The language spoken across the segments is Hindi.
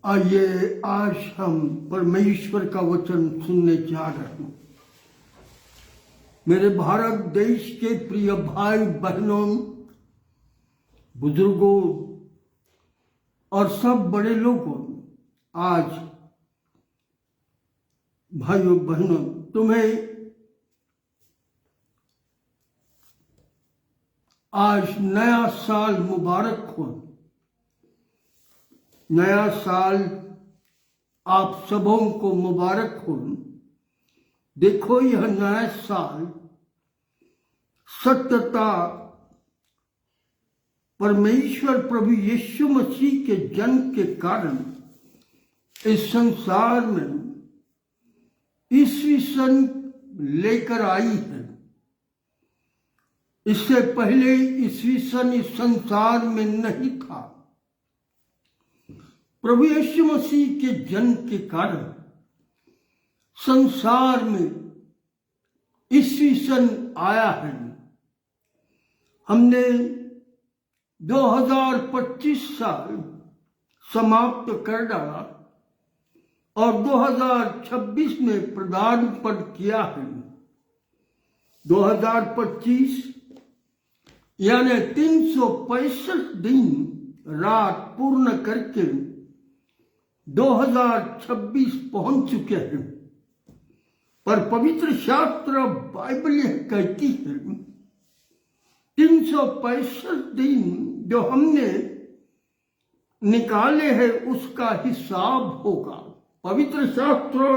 आइए आज हम परमेश्वर का वचन सुनने जा रहे हैं। मेरे भारत देश के प्रिय भाई बहनों, बुजुर्गों और सब बड़े लोगों, आज भाइयों बहनों, तुम्हें आज नया साल मुबारक हो। नया साल आप सबों को मुबारक हो। देखो, यह नया साल सत्यता परमेश्वर प्रभु यीशु मसीह के जन्म के कारण इस संसार में ईस्वी सन लेकर आई है। इससे पहले ईस्वी सन इस संसार में नहीं था। प्रभु यीशु मसीह के जन्म के कारण संसार में ईस्वी सन आया है। हमने 2025 साल समाप्त कर डाला और 2026 में पदार्पण किया है। 2025 यानी 365 दिन रात पूर्ण करके 2026 पहुंच चुके हैं। पर पवित्र शास्त्र बाइबल यह कहती है 365 दिन जो हमने निकाले हैं उसका हिसाब होगा। पवित्र शास्त्र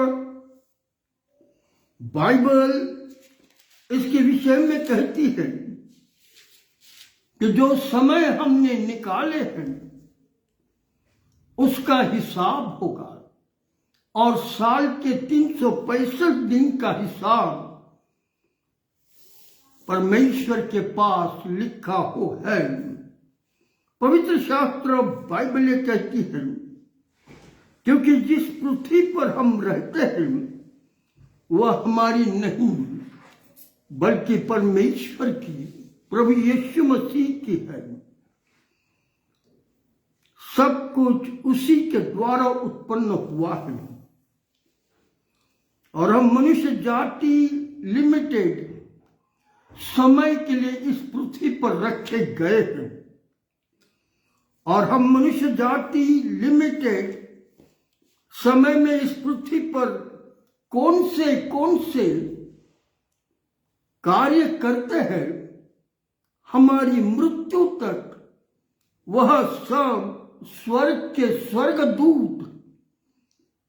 बाइबल इसके विषय में कहती है कि जो समय हमने निकाले हैं उसका हिसाब होगा और साल के 365 दिन का हिसाब परमेश्वर के पास लिखा हो है। पवित्र शास्त्र बाइबल ये कहती है क्योंकि जिस पृथ्वी पर हम रहते हैं वह हमारी नहीं बल्कि परमेश्वर की, प्रभु यीशु मसीह की है। सब कुछ उसी के द्वारा उत्पन्न हुआ है और हम मनुष्य जाति लिमिटेड समय के लिए इस पृथ्वी पर रखे गए हैं और हम मनुष्य जाति लिमिटेड समय में इस पृथ्वी पर कौन से कार्य करते हैं, हमारी मृत्यु तक वह सब स्वर्ग के स्वर्गदूत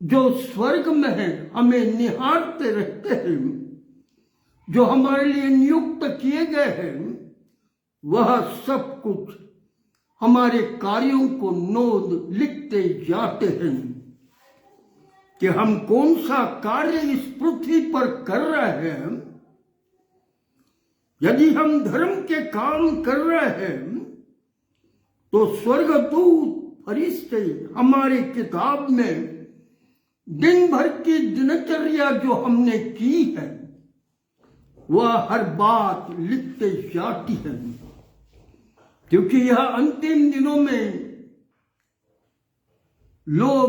जो स्वर्ग में है हमें निहारते रहते हैं, जो हमारे लिए नियुक्त किए गए हैं। वह सब कुछ हमारे कार्यों को नोट लिखते जाते हैं कि हम कौन सा कार्य इस पृथ्वी पर कर रहे हैं। यदि हम धर्म के काम कर रहे हैं तो स्वर्गदूत फरिश्ते हमारे किताब में दिन भर की दिनचर्या जो हमने की है वह हर बात लिखते जाती है, क्योंकि यह अंतिम दिनों में लोग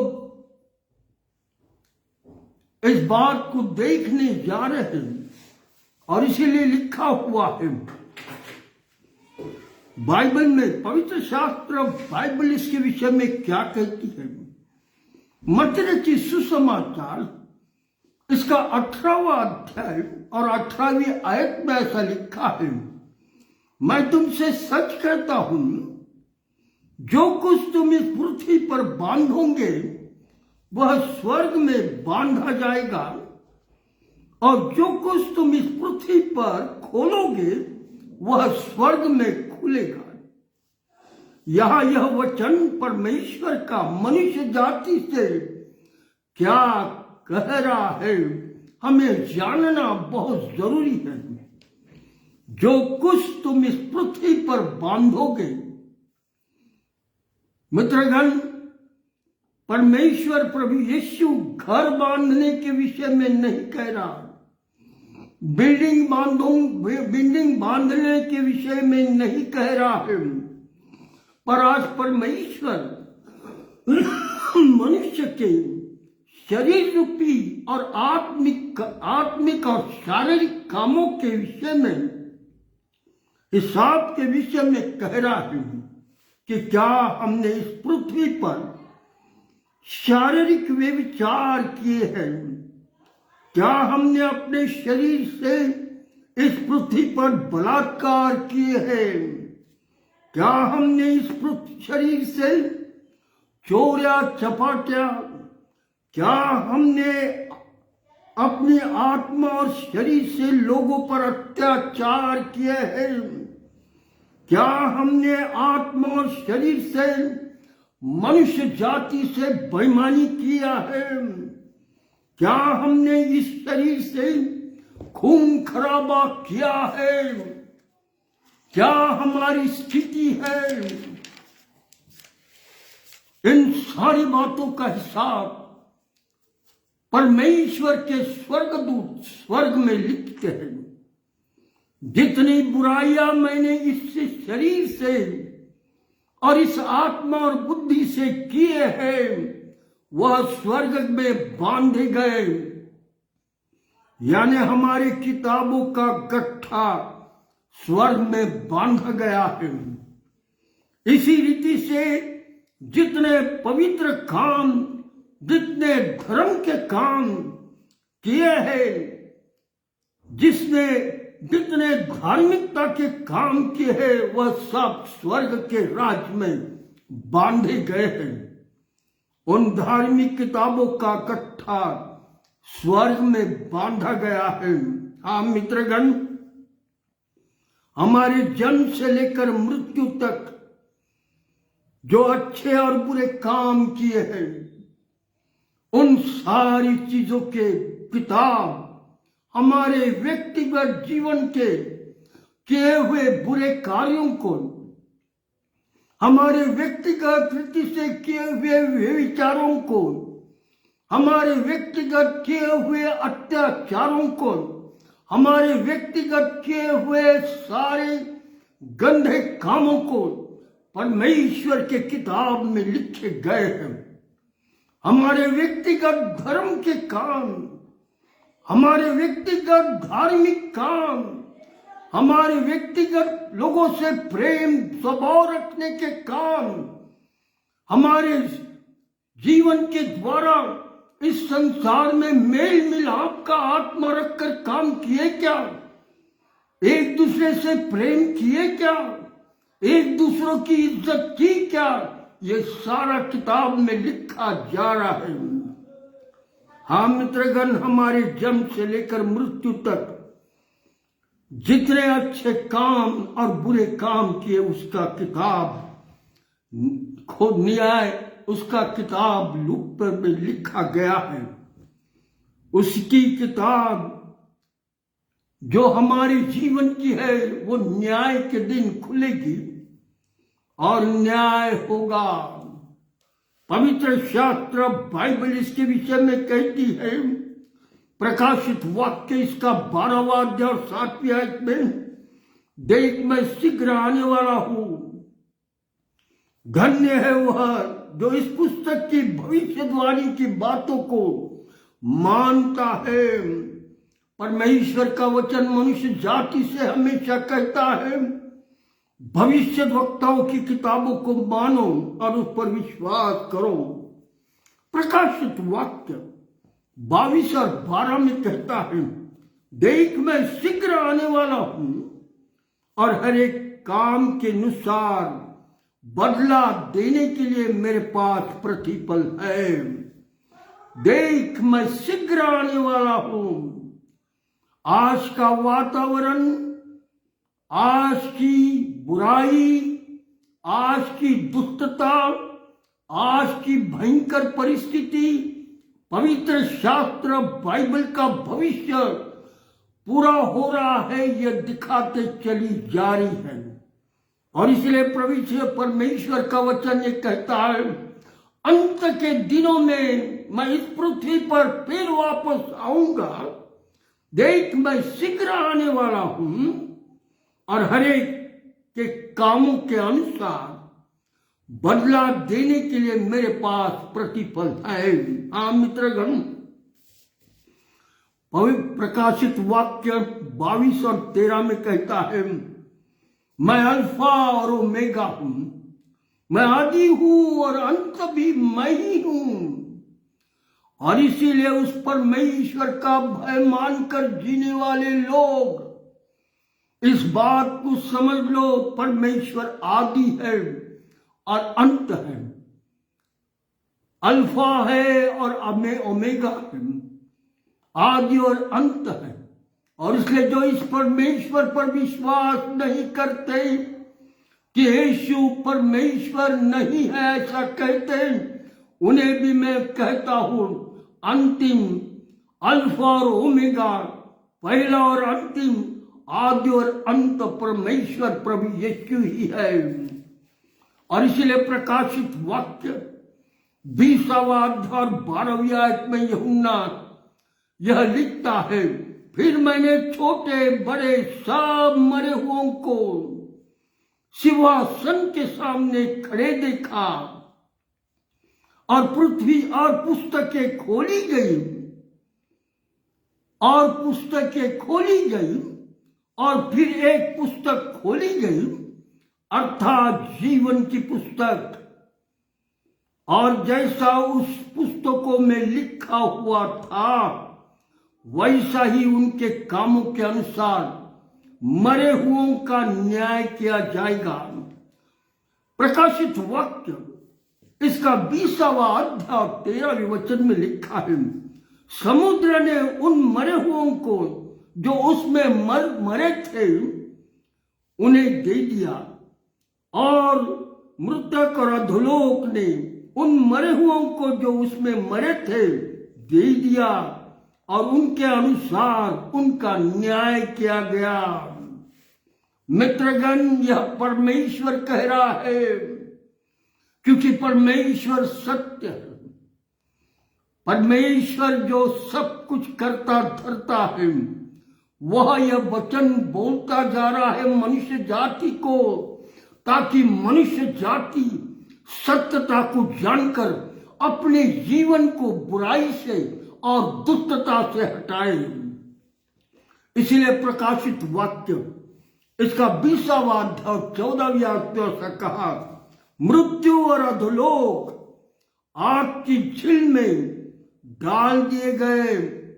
इस बात को देखने जा रहे हैं और इसीलिए लिखा हुआ है बाइबल में। पवित्र शास्त्र बाइबल इसके विषय में क्या कहती है? मत्ती रचित सुसमाचार इसका 18वां अध्याय और 18वीं आयत में ऐसा लिखा है, मैं तुमसे सच कहता हूं, जो कुछ तुम इस पृथ्वी पर बांधोगे वह स्वर्ग में बांधा जाएगा और जो कुछ तुम इस पृथ्वी पर खोलोगे वह स्वर्ग में खुलेगा। यहां यह वचन परमेश्वर का मनुष्य जाति से क्या कह रहा है हमें जानना बहुत जरूरी है। जो कुछ तुम इस पृथ्वी पर बांधोगे, मित्रगण, परमेश्वर प्रभु यीशु घर बांधने के विषय में नहीं कह रहा, बिल्डिंग बांधने के विषय में नहीं कह रहा है, पर आज परमेश्वर मनुष्य के शरीर रूपी और आत्मिक और शारीरिक कामों के विषय में, हिसाब के विषय में कह रहा हूं कि क्या हमने इस पृथ्वी पर शारीरिक व्यभिचार किए हैं? क्या हमने अपने शरीर से इस पृथ्वी पर बलात्कार किए हैं? क्या हमने इस शरीर से चोरिया चपाटिया, क्या हमने अपनी आत्मा और शरीर से लोगों पर अत्याचार किए हैं? क्या हमने आत्मा और शरीर से मनुष्य जाति से बेईमानी किया है? क्या हमने इस शरीर से खून खराबा किया है? क्या हमारी स्थिति है? इन सारी बातों का हिसाब परमेश्वर के स्वर्गदूत स्वर्ग में लिखते हैं। जितनी बुराइयां मैंने इस शरीर से और इस आत्मा और बुद्धि से किए हैं, वह स्वर्ग में बांधे गए, यानी हमारी किताबों का गट्ठा स्वर्ग में बांधा गया है। इसी रीति से जितने पवित्र काम, जितने धर्म के काम किए हैं, जितने धार्मिकता के काम किए हैं, वह सब स्वर्ग के राज में बांधे गए हैं। उन धार्मिक किताबों का गट्ठा स्वर्ग में बांधा गया है। हाँ मित्रगण, हमारे जन्म से लेकर मृत्यु तक जो अच्छे और बुरे काम किए हैं, उन सारी चीजों के किताब हमारे व्यक्तिगत जीवन के किए हुए बुरे कार्यों को, हमारे व्यक्तिगत रीति से किए हुए व्यभिचारों को, हमारे व्यक्तिगत किए हुए अत्याचारों को, हमारे व्यक्तिगत किए हुए सारे गंदे कामों को परमेश्वर के किताब में लिखे गए हैं। हमारे व्यक्तिगत धर्म के काम, हमारे व्यक्तिगत धार्मिक काम, हमारे व्यक्तिगत लोगों से प्रेम स्वभाव रखने के काम, हमारे जीवन के द्वारा इस संसार में मेल मिलाप का आत्मा रखकर काम किए क्या? एक दूसरे से प्रेम किए क्या? एक दूसरों की इज्जत की क्या? ये सारा किताब में लिखा जा रहा है। हाँ मित्रगण, हमारे जन्म से लेकर मृत्यु तक जितने अच्छे काम और बुरे काम किए, उसका किताब खुद न्याय, उसका किताब लूप पर में लिखा गया है। उसकी किताब जो हमारे जीवन की है, वो न्याय के दिन खुलेगी और न्याय होगा। पवित्र शास्त्र बाइबल इसके विषय में कहती है, प्रकाशित वाक्य इसका 12वां अध्याय और 7वीं आयत में, देख मैं शीघ्र आने वाला हूं, धन्य है वह जो इस पुस्तक की भविष्यवाणी की बातों को मानता है। परमेश्वर का वचन मनुष्य जाति से हमेशा कहता है, भविष्य वक्ताओं की किताबों को मानो और उस पर विश्वास करो। प्रकाशित वाक्य 22 और 12 में कहता है, देख मैं शीघ्र आने वाला हूं और हर एक काम के अनुसार बदला देने के लिए मेरे पास प्रतिफल है। देख मैं शीघ्र आने वाला हूं। आज का वातावरण, आज की बुराई, आज की दुष्टता, आज की भयंकर परिस्थिति, पवित्र शास्त्र बाइबल का भविष्य पूरा हो रहा है, यह दिखाते चली जा रही है। और इसलिए परमेश्वर का वचन ये कहता है, अंत के दिनों में मैं इस पृथ्वी पर फिर वापस आऊंगा। देख मैं शीघ्र आने वाला हूं और हर एक के कामों के अनुसार बदला देने के लिए मेरे पास प्रतिफल है। हाँ मित्रगण, पवित्र प्रकाशित वाक्य 22 और 13 में कहता है, मैं अल्फा और ओमेगा हूं, मैं आदि हूं और अंत भी मैं ही हूं। और इसीलिए उस परमेश्वर का भय मानकर जीने वाले लोग इस बात को समझ लो, परमेश्वर आदि है और अंत है, अल्फा है और ओमेगा है, आदि और अंत है। और इसलिए जो इस परमेश्वर पर विश्वास नहीं करते कि यीशु परमेश्वर नहीं है ऐसा कहते हैं, उन्हें भी मैं कहता हूं, अंतिम अल्फा और ओमेगा, पहला और अंतिम, आदि और अंत परमेश्वर प्रभु यीशु ही है। और इसलिए प्रकाशित वाक्य 20वां अध्याय 12वीं आयत में यूहन्ना यह लिखता है, फिर मैंने छोटे बड़े सब मरे हुओं को सिंहासन के सामने खड़े देखा और पृथ्वी और पुस्तकें खोली गई और फिर एक पुस्तक खोली गई, अर्थात जीवन की पुस्तक। और जैसा उस पुस्तकों में लिखा हुआ था वैसा ही उनके कामों के अनुसार मरे हुओं का न्याय किया जाएगा। प्रकाशित वाक्य इसका 20वां अध्याय 13वें वचन में लिखा है, समुद्र ने उन मरे हुओं को जो उसमें मरे थे उन्हें दे दिया, और मृतक और अधोलोक ने उन मरे हुओं को जो उसमें मरे थे दे दिया, और उनके अनुसार उनका न्याय किया गया। मित्रगण, यह परमेश्वर कह रहा है, क्योंकि परमेश्वर सत्य है। परमेश्वर जो सब कुछ करता धरता है, वह यह वचन बोलता जा रहा है मनुष्य जाति को, ताकि मनुष्य जाति सत्यता को जानकर अपने जीवन को बुराई से और दुष्टता से हटाए। इसलिए प्रकाशित वाक्य इसका 20वां अध्याय 14वीं आयत से कहा, मृत्यु और अधोलोक आग की झील में डाल दिए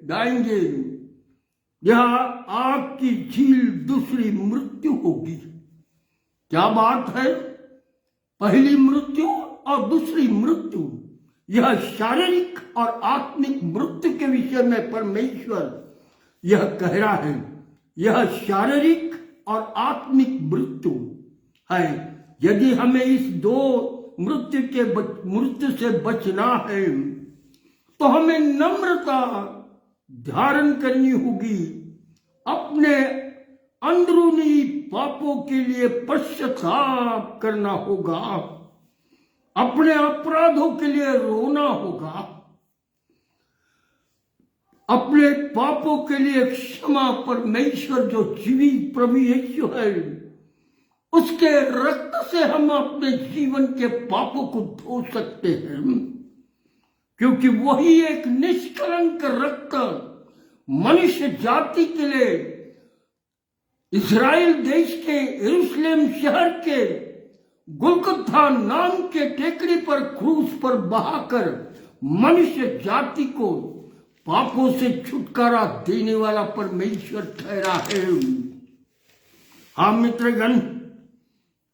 जाएंगे। यह आग की झील दूसरी मृत्यु होगी। क्या बात है, पहली मृत्यु और दूसरी मृत्यु, यह शारीरिक और आत्मिक मृत्यु के विषय में परमेश्वर यह कह रहा है। यह शारीरिक और आत्मिक मृत्यु है। यदि हमें इस दो मृत्यु से बचना है तो हमें नम्रता धारण करनी होगी, अपने अंदरूनी पापों के लिए पश्चाताप करना होगा, अपने अपराधों के लिए रोना होगा, अपने पापों के लिए क्षमा परमेश्वर जो जीवित प्रभु यीशु है उसके रक्त से हम अपने जीवन के पापों को धो सकते हैं, क्योंकि वही एक निष्कलंक रक्त मनुष्य जाति के लिए इस्राएल देश के यरूशलेम शहर के गुलगुथा नाम के टेकड़ी पर क्रूस पर बहाकर मनुष्य जाति को पापों से छुटकारा देने वाला परमेश्वर ठहरा है। हाँ मित्रगण,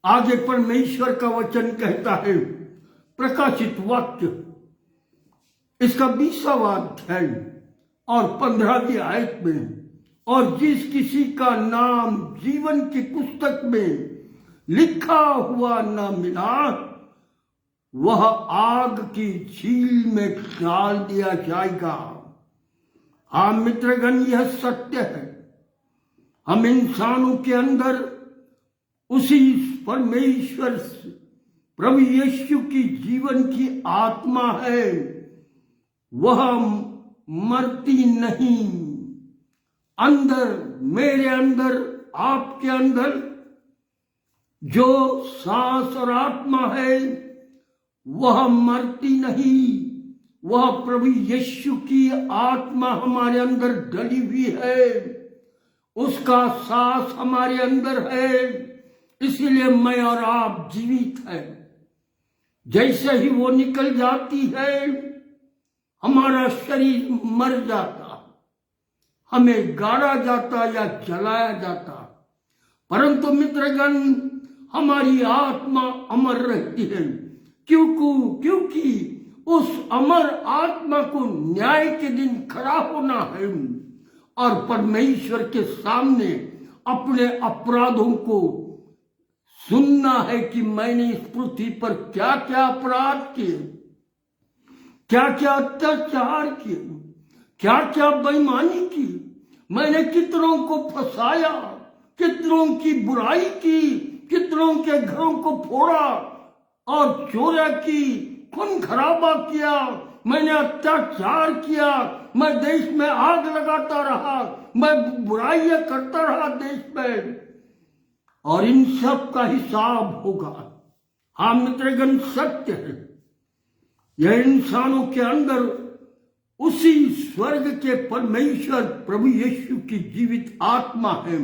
आगे परमेश्वर का वचन कहता है, प्रकाशित वाक्य इसका 20वां अध्याय और 15वीं आयत में, और जिस किसी का नाम जीवन की पुस्तक में लिखा हुआ न मिला वह आग की झील में डाल दिया जाएगा। हाँ मित्रगण, यह सत्य है। हम इंसानों के अंदर उसी परमेश्वर प्रभु यीशु की जीवन की आत्मा है, वह मरती नहीं। अंदर, मेरे अंदर, आपके अंदर जो सांस और आत्मा है वह मरती नहीं। वह प्रभु यीशु की आत्मा हमारे अंदर डली हुई है, उसका सांस हमारे अंदर है, इसीलिए मैं और आप जीवित हैं। जैसे ही वो निकल जाती है हमारा शरीर मर जाता, हमें गाड़ा जाता या जलाया जाता, परंतु मित्रगण हमारी आत्मा अमर रहती है। क्योंकि उस अमर आत्मा को न्याय के दिन खड़ा होना है और परमेश्वर के सामने अपने अपराधों को सुनना है कि मैंने इस पृथ्वी पर क्या क्या अपराध किए, क्या क्या अत्याचार किए, क्या क्या बेईमानी की, मैंने कितनों को फंसाया, कितनों की बुराई की, कितनों के घरों को फोड़ा और चोरी की, खून खराबा किया, मैंने अत्याचार किया, मैं देश में आग लगाता रहा, मैं बुराइयां करता रहा देश में, और इन सब का हिसाब होगा। हाँ मित्रगण, सत्य है, यह इंसानों के अंदर उसी स्वर्ग के परमेश्वर प्रभु यीशु की जीवित आत्मा है,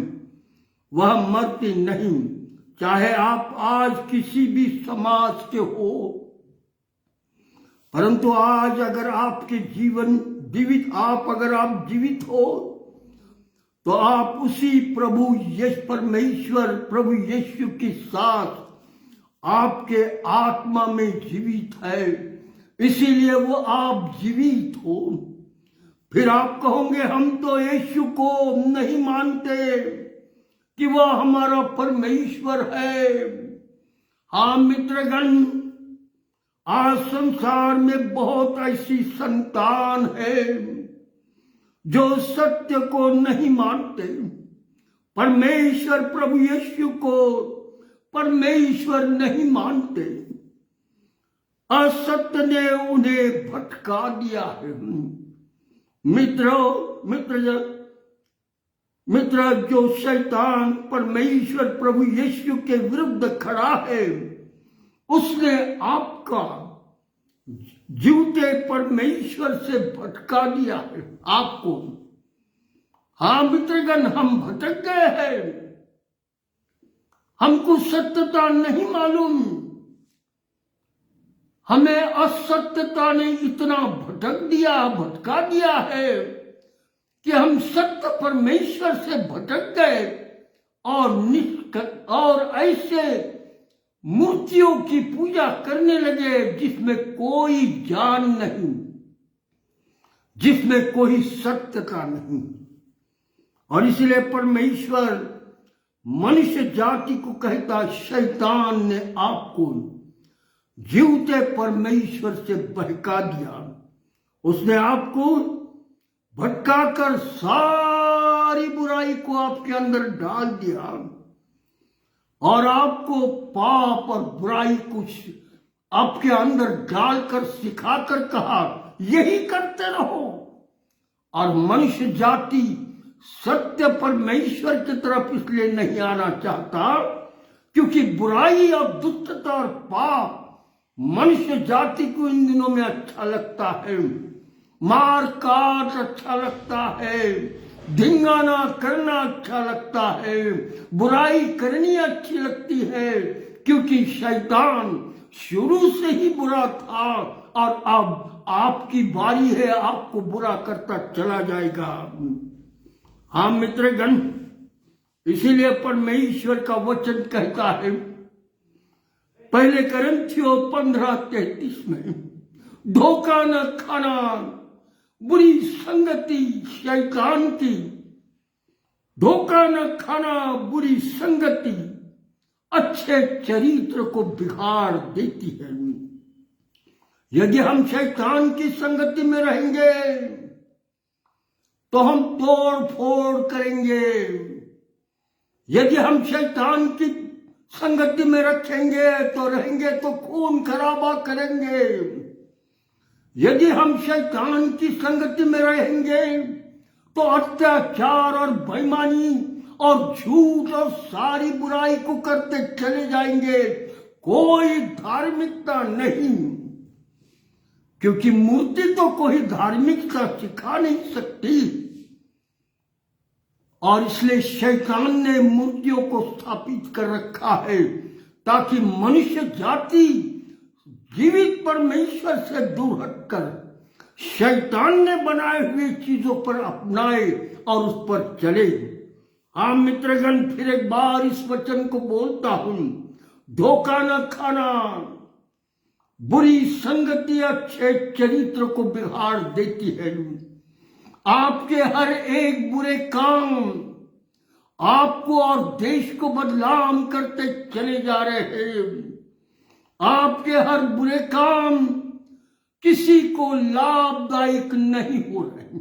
वह मरती नहीं। चाहे आप आज किसी भी समाज के हो, परंतु आज अगर आपके जीवन जीवित अगर आप जीवित हो तो आप उसी परमेश्वर प्रभु यीशु के साथ आपके आत्मा में जीवित है, इसीलिए वो आप जीवित हो। फिर आप कहोगे हम तो यीशु को नहीं मानते कि वह हमारा परमेश्वर है। हाँ मित्रगण, आज संसार में बहुत ऐसी संतान है जो सत्य को नहीं मानते, परमेश्वर प्रभु यीशु को परमेश्वर नहीं मानते। असत्य ने उन्हें भटका दिया है। मित्र जो शैतान परमेश्वर प्रभु यीशु के विरुद्ध खड़ा है, उसने आपका जीवते परमेश्वर से भटका दिया है आपको। हाँ मित्रगण, हम भटक गए हैं, हमको सत्यता नहीं मालूम, हमें असत्यता ने इतना भटका दिया है कि हम सत्य परमेश्वर से भटक गए और ऐसे मूर्तियों की पूजा करने लगे जिसमें कोई ज्ञान नहीं, जिसमें कोई सत्यता नहीं। और इसलिए परमेश्वर मनुष्य जाति को कहता, शैतान ने आपको जीवते परमेश्वर से बहका दिया, उसने आपको भटकाकर सारी बुराई को आपके अंदर डाल दिया और आपको पाप और बुराई कुछ आपके अंदर डालकर सिखाकर कहा यही करते रहो। और मनुष्य जाति सत्य परमेश्वर की तरफ इसलिए नहीं आना चाहता क्योंकि बुराई और दुष्टता और पाप मनुष्य जाति को इन दिनों में अच्छा लगता है, मार काट अच्छा लगता है, धिंगाना करना अच्छा लगता है, बुराई करनी अच्छी लगती है, क्योंकि शैतान शुरू से ही बुरा था और अब आपकी बारी है, आपको बुरा करता चला जाएगा। हाँ मित्रगण, इसीलिए परमेश्वर का वचन कहता है पहले कोरिन्थियों 15:33 में, धोखा न खाना, बुरी संगति शैतान की, धोखा न खाना, बुरी संगति अच्छे चरित्र को बिगाड़ देती है। यदि हम शैतान की संगति में रहेंगे तो हम तोड़ फोड़ करेंगे, यदि हम शैतान की संगति में रहेंगे तो खून खराबा करेंगे, यदि हम शैतान की संगति में रहेंगे तो अत्याचार और बेईमानी और झूठ और सारी बुराई को करते चले जाएंगे, कोई धार्मिकता नहीं। क्योंकि मूर्ति तो कोई धार्मिकता सिखा नहीं सकती, और इसलिए शैतान ने मूर्तियों को स्थापित कर रखा है ताकि मनुष्य जाति जीवित परमेश्वर से दूर हटकर शैतान ने बनाए हुए चीजों पर अपनाए और उस पर चले। हाँ मित्रगण, फिर एक बार इस वचन को बोलता हूं, धोखा न खाना। बुरी संगति अच्छे चरित्र को बिगाड़ देती है। आपके हर एक बुरे काम आपको और देश को बदनाम करते चले जा रहे हैं। आपके हर बुरे काम किसी को लाभदायक नहीं हो रहे,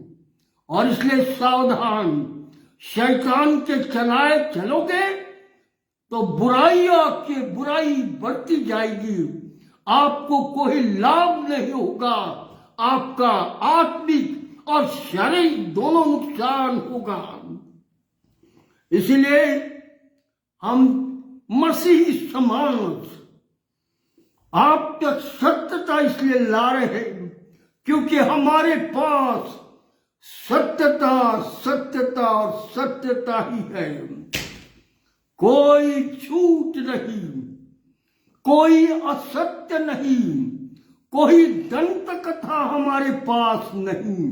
और इसलिए सावधान। शैतान के चलाए चलोगे तो बुराई बढ़ती जाएगी, आपको कोई लाभ नहीं होगा, आपका आत्मिक और शारीरिक दोनों नुकसान होगा। इसलिए हम मसीही समाज आप तक सत्यता इसलिए ला रहे हैं क्योंकि हमारे पास सत्यता सत्यता और सत्यता ही है। कोई झूठ नहीं, कोई असत्य नहीं, कोई दंत कथा हमारे पास नहीं।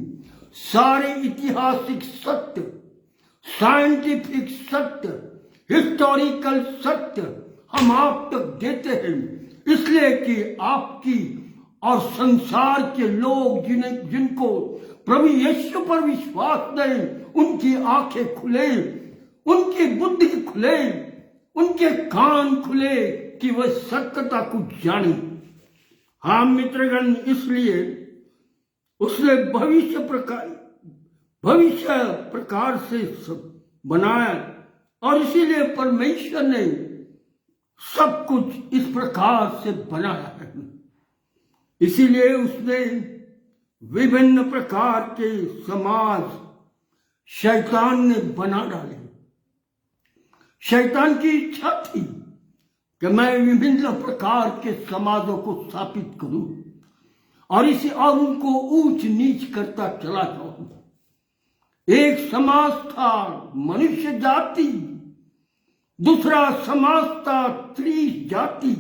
सारे ऐतिहासिक सत्य, साइंटिफिक सत्य, हिस्टोरिकल सत्य हम आप तक देते हैं, इसलिए कि आपकी और संसार के लोग जिनको प्रभु यीशु पर विश्वास नहीं, उनकी आंखें खुले, उनकी बुद्धि खुले, उनके कान खुले कि वह सत्यता को जाने। हाँ मित्रगण, इसलिए उसने भविष्य प्रकार से बनाया, और इसीलिए परमेश्वर ने सब कुछ इस प्रकार से बनाया है। इसीलिए उसने विभिन्न प्रकार के समाज शैतान ने बना डाले। शैतान की इच्छा थी कि मैं विभिन्न प्रकार के समाजों को स्थापित करूं और उनको ऊंच नीच करता चला जाऊं। एक समाज था मनुष्य जाति, दूसरा समाज था स्त्री जाति,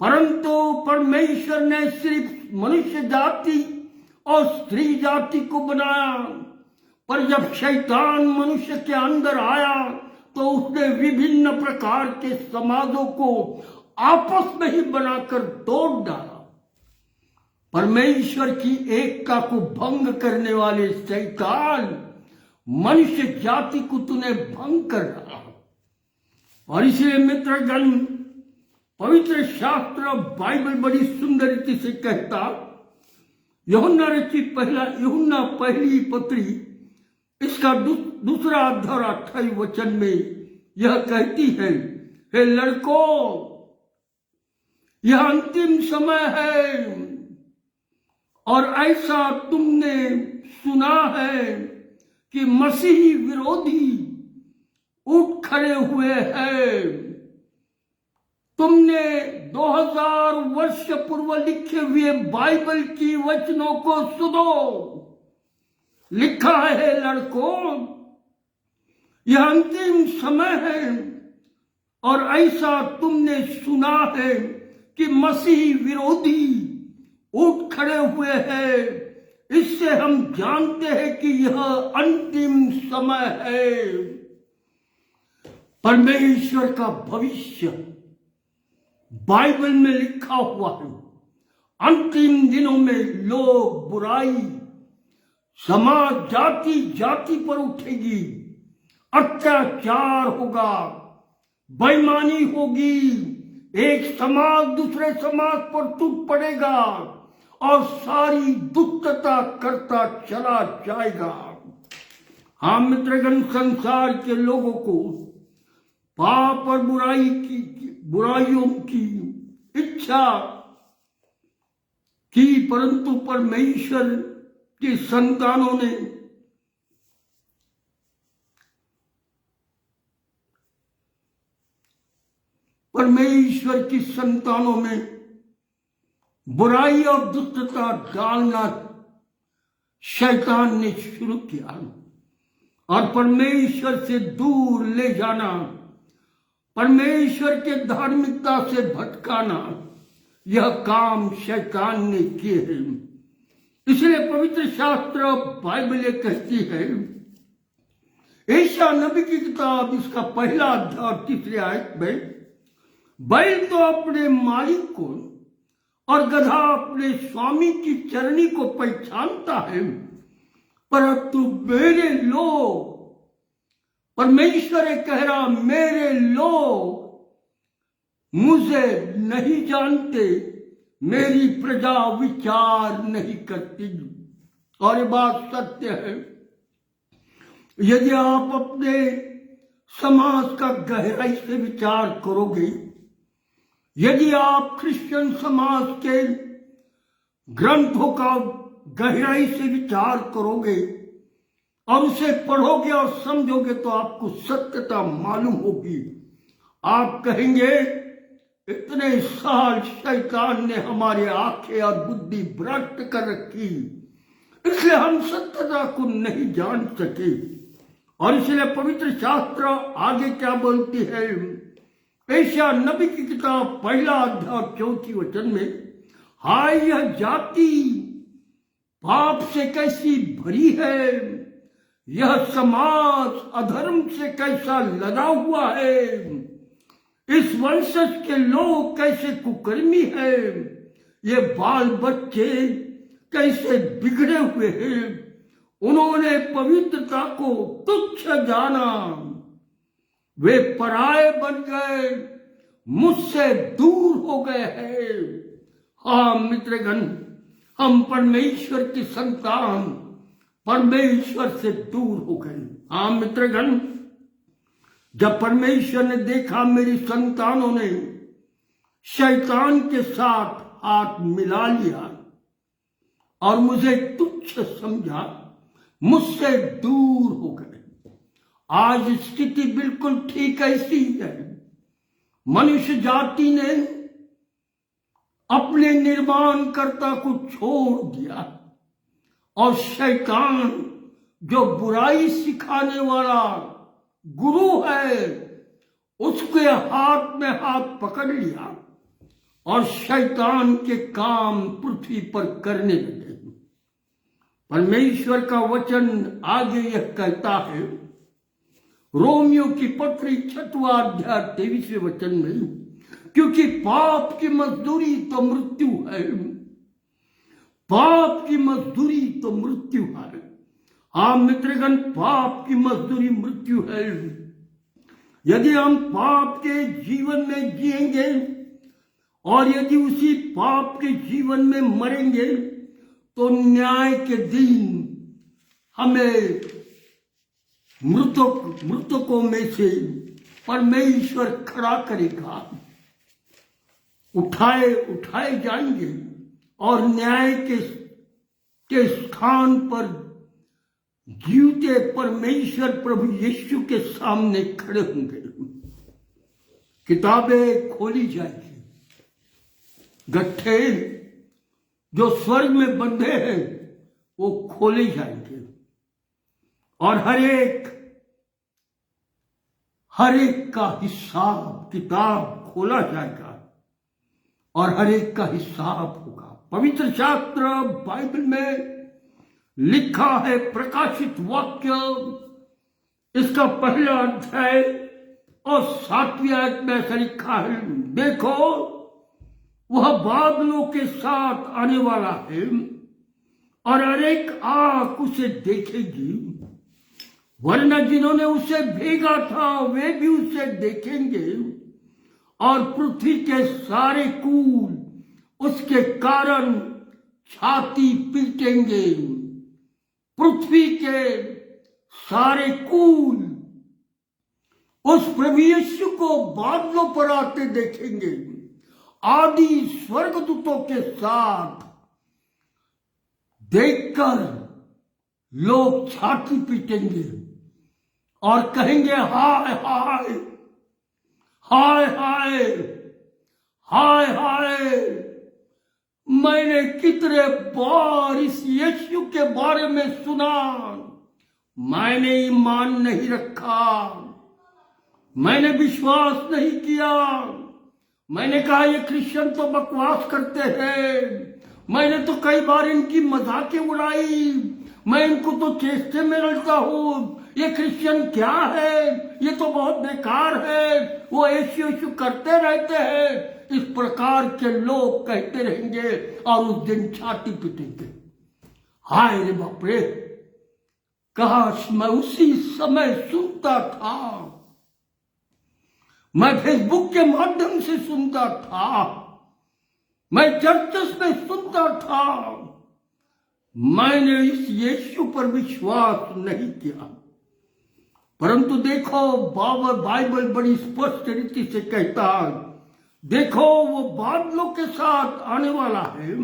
परंतु परमेश्वर ने सिर्फ मनुष्य जाति और स्त्री जाति को बनाया। पर जब शैतान मनुष्य के अंदर आया तो उसने विभिन्न प्रकार के समाजों को आपस में ही बनाकर तोड़ डाला। परमेश्वर की एकता को भंग करने वाले शैतान, मनुष्य जाति को तूने भंग कर डाला। और इसलिए मित्रगण, पवित्र शास्त्र बाइबल बड़ी सुंदर रीति से कहता, यूहन्ना पहली पत्री इसका दूसरा अध्याय 28 वचन में यह कहती है, हे लड़कों, यह अंतिम समय है और ऐसा तुमने सुना है कि मसीही विरोधी उठ खड़े हुए हैं। तुमने 2000 वर्ष पूर्व लिखे हुए बाइबल की वचनों को सुनो। लिखा है, लड़कों, यह अंतिम समय है और ऐसा तुमने सुना है कि मसीही विरोधी उठ खड़े हुए हैं। इससे हम जानते हैं कि यह अंतिम समय है। परमेश्वर का भविष्य बाइबल में लिखा हुआ है। अंतिम दिनों में लोग बुराई, समाज जाति जाति पर उठेगी, अत्याचार होगा, बेईमानी होगी, एक समाज दूसरे समाज पर टूट पड़ेगा और सारी दुष्टता करता चला जाएगा। हाँ मित्रगण, संसार के लोगों को पाप और बुराइयों की इच्छा की, परंतु परमेश्वर के संतानों ने परमेश्वर की संतानों में बुराई और दुष्टता डालना शैतान ने शुरू किया और परमेश्वर से दूर ले जाना, परमेश्वर के धार्मिकता से भटकाना, यह काम शैतान ने किए हैं। इसलिए पवित्र शास्त्र बाइबल कहती है, यशायाह नबी की किताब इसका पहला अध्याय 3 आयत में, बैल तो अपने मालिक को और गधा अपने स्वामी की चरनी को पहचानता है, परंतु मेरे लोग, परमेश्वर कह रहा, मेरे लोग मुझे नहीं जानते, मेरी प्रजा विचार नहीं करती। और ये बात सत्य है। यदि आप अपने समाज का गहराई से विचार करोगे, यदि आप क्रिश्चियन समाज के ग्रंथों का गहराई से विचार करोगे और उसे पढ़ोगे और समझोगे, तो आपको सत्यता मालूम होगी। आप कहेंगे, इतने साल शैतान ने हमारे आंखें और बुद्धि भ्रष्ट कर रखी, इसलिए हम सत्यता को नहीं जान सके। और इसलिए पवित्र शास्त्र आगे क्या बोलती है, यशायाह नबी की किताब पहला अध्याय 4 वचन में, हाय यह जाति पाप से कैसी भरी है, यह समाज अधर्म से कैसा लदा हुआ है, इस वंशज के लोग कैसे कुकर्मी है, ये बाल बच्चे कैसे बिगड़े हुए हैं, उन्होंने पवित्रता को तुच्छ जाना, वे पराये बन गए, मुझसे दूर हो गए हैं। हाँ मित्रगण, हम परमेश्वर की संतान परमेश्वर से दूर हो गए। हाँ मित्रगण, जब परमेश्वर ने देखा मेरी संतानों ने शैतान के साथ हाथ मिला लिया और मुझे तुच्छ समझा, मुझसे दूर हो गए। आज स्थिति बिल्कुल ठीक ऐसी है। मनुष्य जाति ने अपने निर्माणकर्ता को छोड़ दिया और शैतान, जो बुराई सिखाने वाला गुरु है, उसके हाथ में हाथ पकड़ लिया और शैतान के काम पृथ्वी पर करने लगे। परमेश्वर का वचन आगे यह कहता है, रोमियो की पत्री 6वां अध्याय 23वें वचन में, क्योंकि पाप की मजदूरी तो मृत्यु है, पाप की मजदूरी तो मृत्यु है। हाँ मित्रगण, पाप की मजदूरी मृत्यु है। यदि हम पाप के जीवन में जिएंगे और यदि उसी पाप के जीवन में मरेंगे, तो न्याय के दिन हमें मृतकों में से परमेश्वर खड़ा करेगा, उठाए जाएंगे और न्याय के स्थान पर जीवते परमेश्वर प्रभु यीशु के सामने खड़े होंगे। किताबें खोली जाएगी, गट्ठे जो स्वर्ग में बंधे हैं वो खोले जाएंगे और हर एक का हिसाब किताब खोला जाएगा और हर एक का हिसाब होगा। पवित्र शास्त्र बाइबल में लिखा है, प्रकाशित वाक्य इसका पहला अध्याय और 7वीं आयत में ऐसा लिखा है, देखो वह बादलों के साथ आने वाला है और हर एक आंख उसे देखेगी, वरना जिन्होंने उसे भेजा था वे भी उसे देखेंगे और पृथ्वी के सारे कुल उसके कारण छाती पीटेंगे। पृथ्वी के सारे कुल उस प्रभु यीशु को बादलों पर आते देखेंगे, आदि स्वर्गदूतों के साथ देखकर लोग छाती पीटेंगे और कहेंगे, हाय हाय हाय हाय हाय हाय, मैंने कितने बार इस यीशु के बारे में सुना, मैंने ईमान नहीं रखा, मैंने विश्वास नहीं किया। मैंने कहा ये क्रिश्चियन तो बकवास करते हैं। मैंने तो कई बार इनकी मजाकें उड़ाई, मैं इनको तो चेष्टे में रखता हूं। ये क्रिश्चियन क्या है, ये तो बहुत बेकार है, वो यीशु यीशु करते रहते हैं। इस प्रकार के लोग कहते रहेंगे और उस दिन छाती पीटेंगे। हाय रे बाप रे, काश मैं उसी समय सुनता था, मैं फेसबुक के माध्यम से सुनता था, मैं चर्चस में सुनता था। मैंने इस यीशु पर विश्वास नहीं किया। परंतु देखो, बाइबल बड़ी स्पष्ट रीति से कहता है, देखो वो बादलों के साथ आने वाला है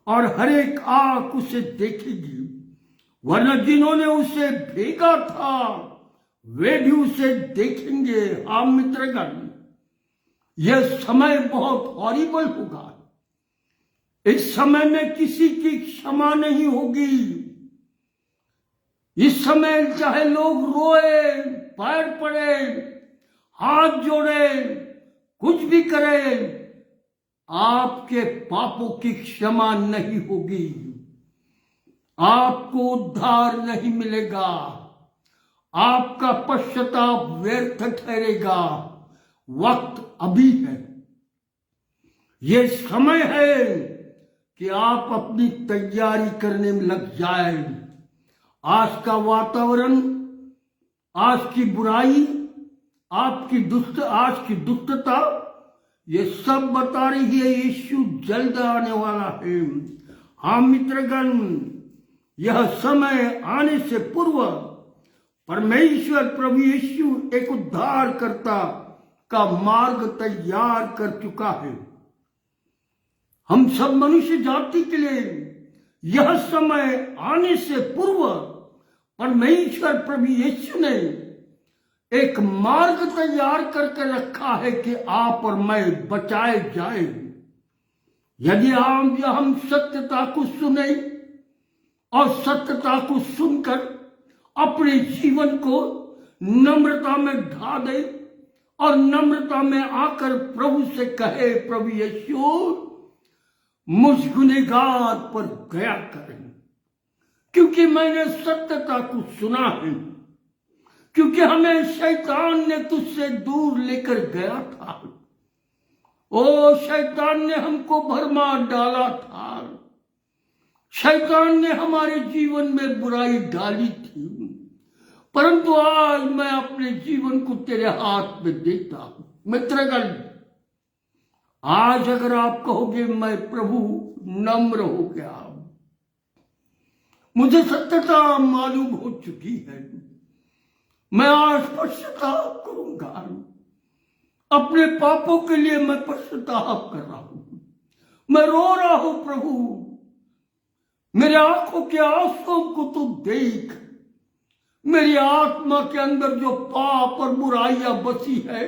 और हर एक आंख उसे देखेगी, वरना जिन्होंने उसे भेजा था वे भी उसे देखेंगे। हाँ मित्रगण, यह समय बहुत हॉरिबल होगा। इस समय में किसी की क्षमा नहीं होगी। इस समय चाहे लोग रोए, पैर पड़े, हाथ जोड़े, कुछ भी करे, आपके पापों की क्षमा नहीं होगी, आपको उद्धार नहीं मिलेगा, आपका पश्चाताप व्यर्थ ठहरेगा। वक्त अभी है, ये समय है कि आप अपनी तैयारी करने में लग जाए। आज का वातावरण, आज की बुराई, आज की दुष्टता, ये सब बता रही है यीशु जल्द आने वाला है। हाँ मित्रगण, यह समय आने से पूर्व परमेश्वर प्रभु यीशु एक उद्धारकर्ता का मार्ग तैयार कर चुका है। हम सब मनुष्य जाति के लिए यह समय आने से पूर्व परमेश्वर प्रभु यीशु ने एक मार्ग तैयार करके रखा है कि आप और मैं बचाए जाए। यदि हम सत्यता को सुने और सत्यता को सुनकर अपने जीवन को नम्रता में ढा दे और नम्रता में आकर प्रभु से कहे, प्रभु यीशु मुझ गुनहगार पर दया करें, क्योंकि मैंने सत्यता को सुना है, क्योंकि हमें शैतान ने तुझसे दूर लेकर गया था। ओ शैतान ने हमको भरमा डाला था, शैतान ने हमारे जीवन में बुराई डाली थी, परंतु आज मैं अपने जीवन को तेरे हाथ में देता हूं। मित्रगण, आज अगर आप कहोगे मैं प्रभु नम्र हो गया, मुझे सत्यता मालूम हो चुकी है, मैं आज पश्चाताप करूंगा, अपने पापों के लिए मैं पश्चाताप कर रहा हूं, मैं रो रहा हूं प्रभु, मेरे आंखों के आंसुओं को तू देख, मेरी आत्मा के अंदर जो पाप और बुराइयां बसी है,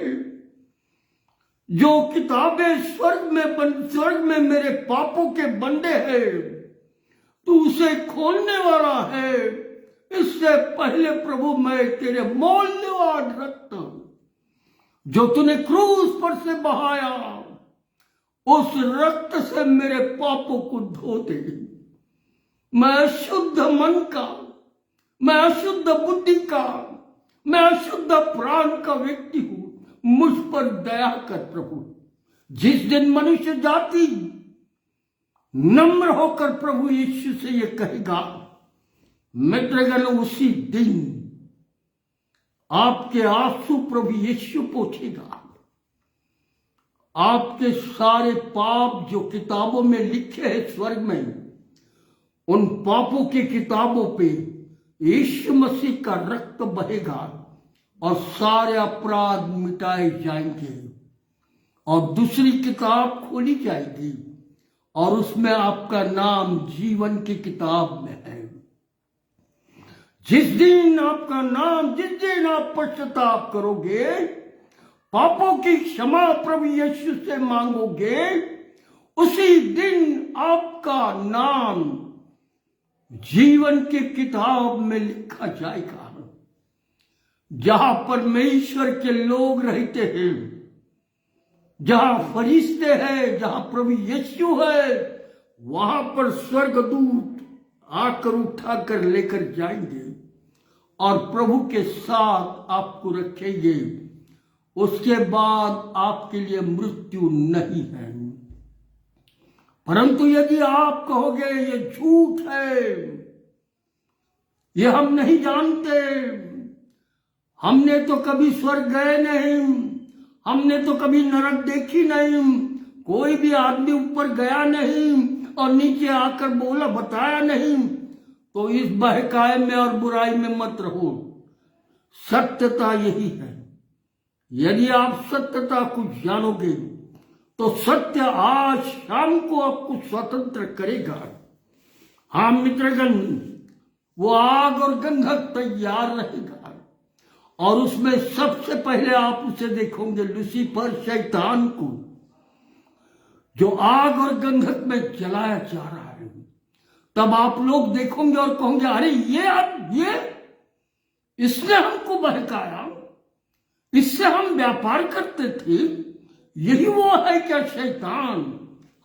जो किताबें स्वर्ग में मेरे पापों के बंदे हैं, तू उसे खोलने वाला है। इससे पहले प्रभु मैं तेरे मूल्यवान रक्त जो तूने क्रूस पर से बहाया, उस रक्त से मेरे पापों को धो दे। मैं अशुद्ध मन का, मैं अशुद्ध बुद्धि का, मैं अशुद्ध प्राण का व्यक्ति हूं, मुझ पर दया कर प्रभु। जिस दिन मनुष्य जाति नम्र होकर प्रभु यीशु से ये कहेगा, मित्रगण, उसी दिन आपके आंसू प्रभु यीशु पोंछेगा। आपके सारे पाप जो किताबों में लिखे हैं स्वर्ग में, उन पापों की किताबों पे यीशु मसीह का रक्त बहेगा और सारे अपराध मिटाए जाएंगे और दूसरी किताब खोली जाएगी और उसमें आपका नाम जीवन की किताब में है। जिस दिन आपका नाम, जिस दिन आप पश्चाताप करोगे, पापों की क्षमा प्रभु यीशु से मांगोगे, उसी दिन आपका नाम जीवन की किताब में लिखा जाएगा। जहां परमेश्वर के लोग रहते हैं, जहां फरिश्ते हैं, जहां प्रभु यीशु है, वहां पर स्वर्गदूत आकर उठाकर लेकर जाएंगे और प्रभु के साथ आपको रखेंगे। उसके बाद आपके लिए मृत्यु नहीं है। परंतु यदि आप कहोगे ये झूठ है, ये हम नहीं जानते, हमने तो कभी स्वर्ग गए नहीं, हमने तो कभी नरक देखी नहीं, कोई भी आदमी ऊपर गया नहीं और नीचे आकर बोला बताया नहीं, तो इस बहकाए में और बुराई में मत रहो। सत्यता यही है। यदि आप सत्यता को जानोगे तो सत्य आज शाम को आपको स्वतंत्र करेगा। हाँ मित्रगण, वो आग और गंधक तैयार रहेगा और उसमें सबसे पहले आप उसे देखोगे, लूसीफर शैतान को, जो आग और गंधक में जलाया जा रहा है। तब आप लोग देखोगे और कहोगे अरे ये इसने हमको बहकाया, इससे हम व्यापार करते थे, यही वो है क्या शैतान?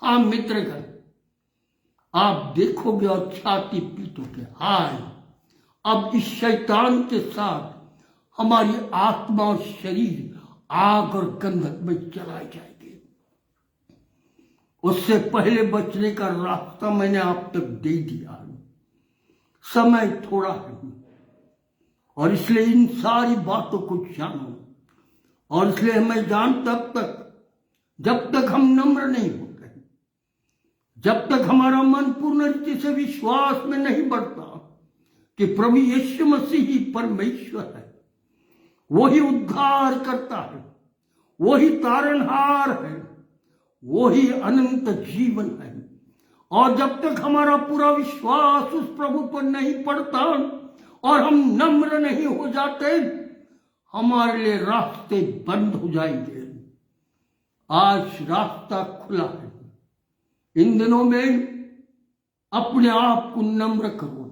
हाँ मित्रगण, आप देखोगे और छाती पीटोगे, हाय अब इस शैतान के साथ हमारी आत्मा और शरीर आग और गंधक में जलाए जाएंगे। उससे पहले बचने का रास्ता मैंने आप तक दे दिया। समय थोड़ा है और इसलिए इन सारी बातों को जानो। और इसलिए हमें जान तब तक जब तक हम नम्र नहीं होते, जब तक हमारा मन पूर्ण रीति से विश्वास में नहीं बढ़ता कि प्रभु यीशु मसीह ही परमेश्वर है, वही उद्धार करता है, वही तारणहार है, वही अनंत जीवन है। और जब तक हमारा पूरा विश्वास उस प्रभु पर नहीं पड़ता और हम नम्र नहीं हो जाते, हमारे लिए रास्ते बंद हो जाएंगे। आज रास्ता खुला है। इन दिनों में अपने आप को नम्र करो,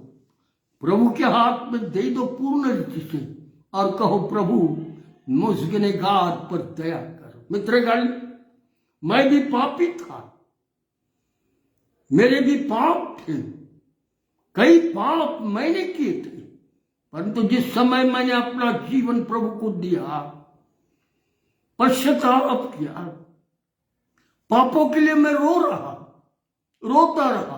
प्रभु के हाथ में दे दो पूर्ण रीति से और कहो प्रभु मुझ गुनहगार पर दया कर। मित्रगण, मैं भी पापी था, मेरे भी पाप थे, कई पाप मैंने किए थे, परंतु जिस समय मैंने अपना जीवन प्रभु को दिया, पश्चाताप किया, पापों के लिए मैं रोता रहा।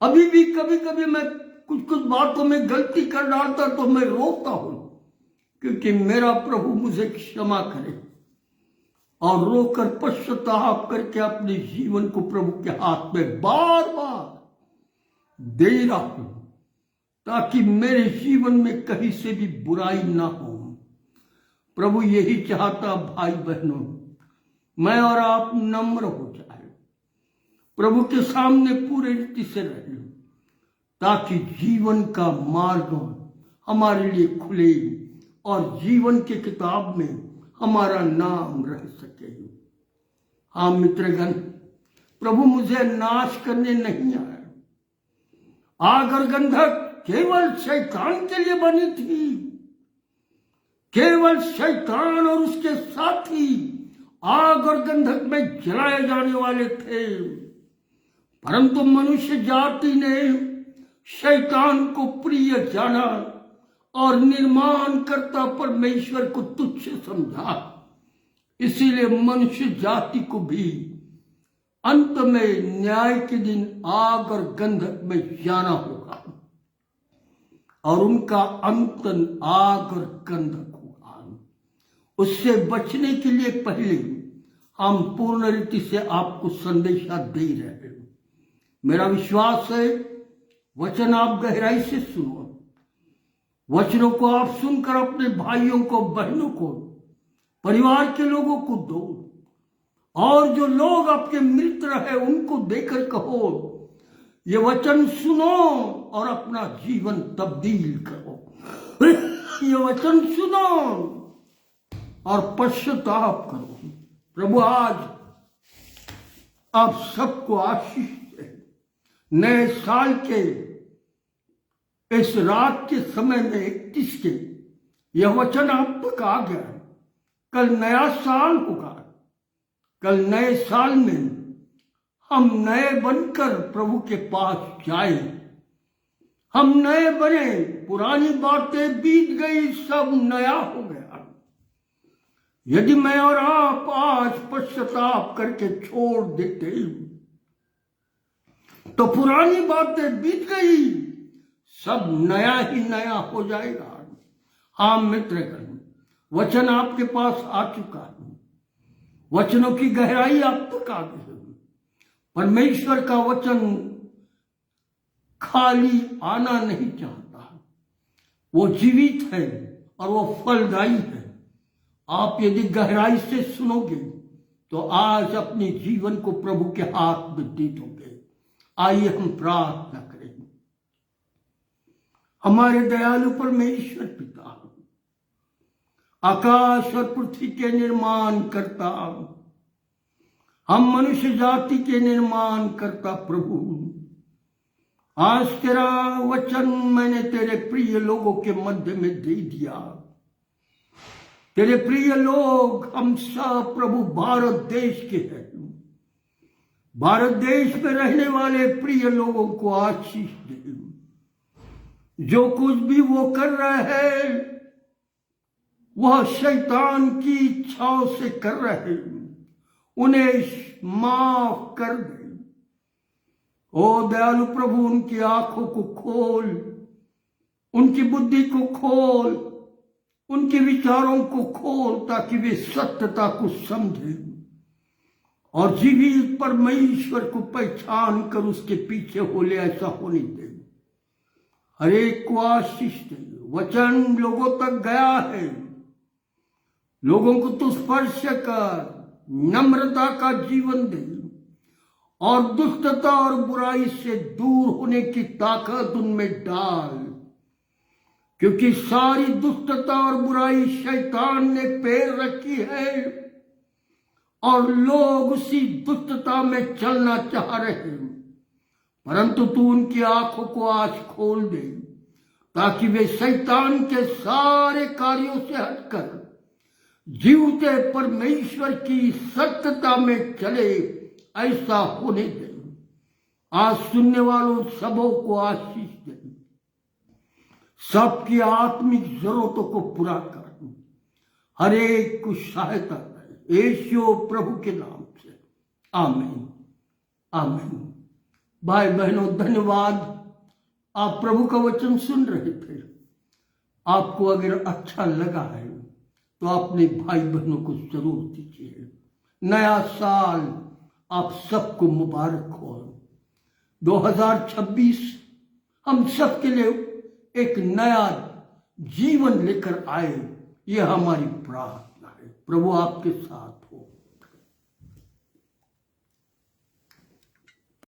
अभी भी कभी कभी मैं कुछ बातों में गलती कर डालता तो मैं रोता हूं, क्योंकि मेरा प्रभु मुझे क्षमा करे। और रोकर पश्चाताप करके अपने जीवन को प्रभु के हाथ में बार बार दे रहा हूं, ताकि मेरे जीवन में कहीं से भी बुराई ना हो। प्रभु यही चाहता भाई बहनों, मैं और आप नम्र हो जाए, प्रभु के सामने पूरे रीति से रहे, ताकि जीवन का मार्ग हमारे लिए खुले और जीवन की किताब में हमारा नाम रह सके। हाँ मित्रगण, प्रभु मुझे नाश करने नहीं आया। आग और गंधक केवल शैतान के लिए बनी थी, केवल शैतान और उसके साथी आग और गंधक में जलाए जाने वाले थे। परंतु मनुष्य जाति ने शैतान को प्रिय जाना और निर्माण करता परमेश्वर को तुच्छ समझा। इसीलिए मनुष्य जाति को भी अंत में न्याय के दिन आग और गंधक में जाना होगा और उनका अंत आग और गंधक होगा। उससे बचने के लिए पहले हम पूर्ण रीति से आपको संदेशा दे रहे हैं। मेरा विश्वास है वचन आप गहराई से सुनो, वचनों को आप सुनकर अपने भाइयों को, बहनों को, परिवार के लोगों को दो, और जो लोग आपके मित्र हैं उनको देकर कहो ये वचन सुनो और अपना जीवन तब्दील करो। ये वचन सुनो और पश्चाताप करो। प्रभु आज आप सबको आशीष दे। नए साल के इस रात के समय में 31 के यह वचन आप तक आ गया। कल नया साल होगा। कल नए साल में हम नए बनकर प्रभु के पास जाए। हम नए बने, पुरानी बातें बीत गई, सब नया हो गया। यदि मैं और आप आज पश्चाताप करके छोड़ देते तो पुरानी बातें बीत गई, सब नया ही नया हो जाएगा। हाँ मित्रगण, वचन आपके पास आ चुका है। वचनों की गहराई आप तक आ गई है। परमेश्वर का वचन खाली आना नहीं चाहता। वो जीवित है और वो फलदायी है। आप यदि गहराई से सुनोगे तो आज अपने जीवन को प्रभु के हाथ में दे दोगे। आइए हम प्रार्थना करें। हमारे दयालु परमेश्वर पिता, आकाश और पृथ्वी के निर्माण करता, हम मनुष्य जाति के निर्माण करता प्रभु, आज तेरा वचन मैंने तेरे प्रिय लोगों के मध्य में दे दिया। तेरे प्रिय लोग हम सब प्रभु भारत देश के हैं। भारत देश में रहने वाले प्रिय लोगों को आशीष दे। जो कुछ भी वो कर रहे हैं वह शैतान की इच्छाओं से कर रहे हैं, उन्हें माफ कर दे। ओ दयालु प्रभु, उनकी आंखों को खोल, उनकी बुद्धि को खोल, उनके विचारों को खोल, ताकि वे सत्यता को समझें और जीवित परमेश्वर को पहचान कर उसके पीछे बोले ऐसा होने दे। हर एक को आशीष दे। वचन लोगों तक गया है। लोगों को तू स्पर्श कर, नम्रता का जीवन दे और दुष्टता और बुराई से दूर होने की ताकत उनमें डाल, क्योंकि सारी दुष्टता और बुराई शैतान ने पैर रखी है और लोग उसी दुष्टता में चलना चाह रहे हैं। परंतु तू उनकी आंखों को आज खोल दे, ताकि वे शैतान के सारे कार्यों से हटकर जीवते परमेश्वर की सत्यता में चले। ऐसा होने दे। आज सुनने वालों सबों को आशीष दे। सबकी आत्मिक जरूरतों को पूरा कर। हर एक को सहायता दे, यीशु प्रभु के नाम से। आमीन, आमीन। भाई बहनों, धन्यवाद। आप प्रभु का वचन सुन रहे थे। आपको अगर अच्छा लगा है तो अपने भाई बहनों को जरूर दीजिए। नया साल आप सबको मुबारक हो। 2026 हम सबके लिए एक नया जीवन लेकर आए, यह हमारी प्रार्थना है। प्रभु आपके साथ।